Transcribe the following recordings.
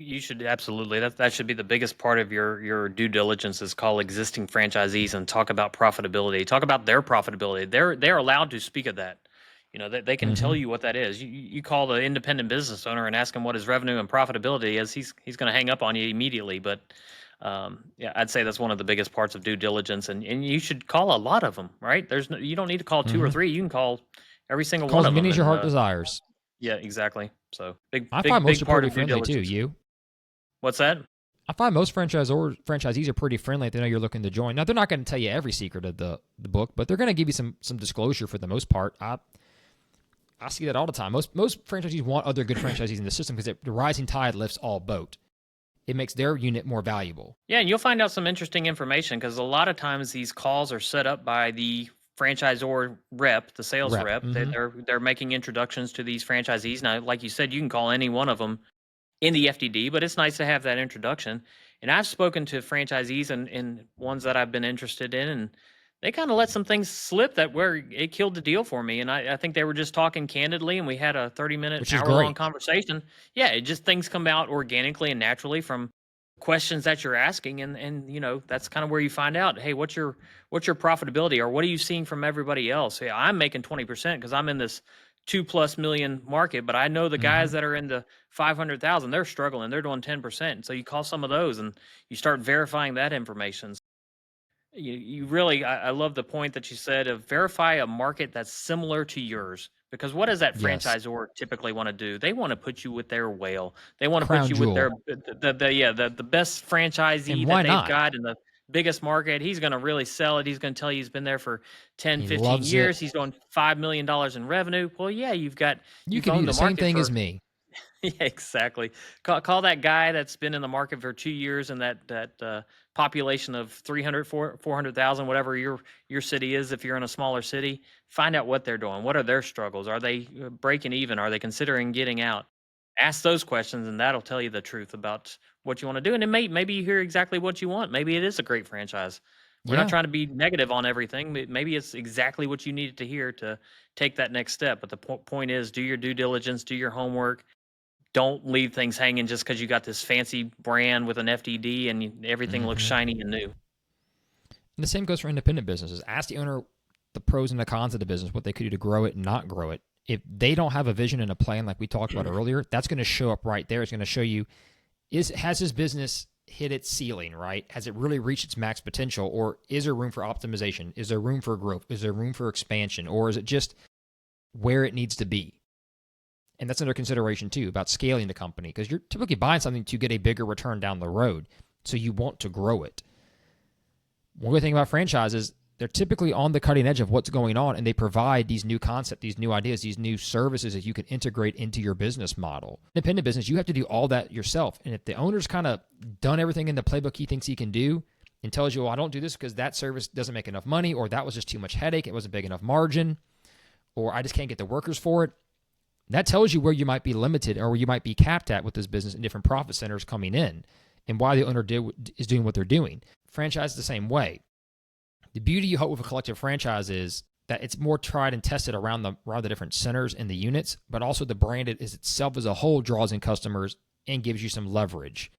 You should absolutely. That should be the biggest part of your due diligence is call existing franchisees and talk about profitability. Talk about their profitability. They're allowed to speak of that. They can tell Mm-hmm. you what that is. You call the independent business owner and ask him what his revenue and profitability is. He's going to hang up on you immediately. But yeah, I'd say that's one of the biggest parts of due diligence, and you should call a lot of them. Right? You don't need to call two or Mm-hmm. three. You can call every single Call one as of many them, as your and heart desires. yeah, exactly. So I find most big are part pretty of due friendly too. diligence. You? What's that? I find most franchisees are pretty friendly if they know you're looking to join. Now they're not going to tell you every secret of the book, but they're going to give you some disclosure for the most part. I see that all the time. Most franchisees want other good franchisees in the system because the rising tide lifts all boat. It makes their unit more valuable. Yeah, and you'll find out some interesting information because a lot of times these calls are set up by the franchisor rep, the sales Rep. rep. Mm-hmm. They're making introductions to these franchisees. Now, like you said, you can call any one of them in the FDD, but it's nice to have that introduction. And I've spoken to franchisees and ones that I've been interested in, and they kind of let some things slip that where it killed the deal for me. And I think they were just talking candidly, and we had a 30-minute, Which is hour-long great. conversation. Yeah, it just things come out organically and naturally from questions that you're asking, and that's kind of where you find out, hey, what's your profitability, or what are you seeing from everybody else? Yeah, I'm making 20% because I'm in this 2+ million market, but I know the Mm-hmm. guys that are in the 500,000, they're struggling. They're doing 10%. So you call some of those and you start verifying that information. You really, I love the point that you said of verify a market that's similar to yours. Because what does that Yes. franchisor typically want to do? They want to put you with their whale. They want to put Crown you with their jewel. the best And franchisee that why they've not? got in the biggest market. He's going to really sell it. He's going to tell you he's been there for 10, He 15 loves it. years. He's doing $5 million in revenue. Well, yeah, You you've could do owned the the same market thing as for me. yeah, exactly. Call that guy that's been in the market for 2 years and that population of 300, 400,000, whatever your city is. If you're in a smaller city, find out what they're doing. What are their struggles? Are they breaking even? Are they considering getting out? Ask those questions, and that'll tell you the truth about what you want to do. And maybe you hear exactly what you want. Maybe it is a great franchise. We're not Yeah. trying to be negative on everything. Maybe it's exactly what you needed to hear to take that next step. But the point is, do your due diligence, do your homework, don't leave things hanging just because you got this fancy brand with an FDD and everything looks Mm-hmm. shiny and new. And the same goes for independent businesses. Ask the owner the pros and the cons of the business, what they could do to grow it and not grow it. If they don't have a vision and a plan like we talked about earlier, that's going to show up right there. It's going to show you has his business hit its ceiling, right? Has it really reached its max potential, or is there room for optimization? Is there room for growth? Is there room for expansion, or is it just where it needs to be? And that's under consideration too about scaling the company because you're typically buying something to get a bigger return down the road. So you want to grow it. One good thing about franchises, they're typically on the cutting edge of what's going on, and they provide these new concepts, these new ideas, these new services that you can integrate into your business model. Independent business, you have to do all that yourself. And if the owner's kind of done everything in the playbook he thinks he can do and tells you, well, I don't do this because that service doesn't make enough money, or that was just too much headache, it wasn't big enough margin, or I just can't get the workers for it, that tells you where you might be limited or where you might be capped at with this business and different profit centers coming in and why the owner is doing what they're doing. Franchise the same way. The beauty you hope with a collective franchise is that it's more tried and tested around the different centers and the units, but also the brand is itself as a whole draws in customers and gives you some leverage.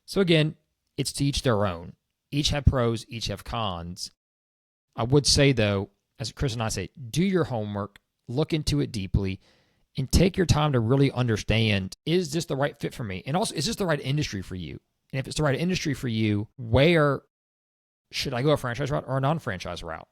So again, it's to each their own. Each have pros, each have cons. I would say though, as Chris and I say, do your homework, look into it deeply, and take your time to really understand, is this the right fit for me? And also, is this the right industry for you? And if it's the right industry for you, where should I go a franchise route or a non-franchise route?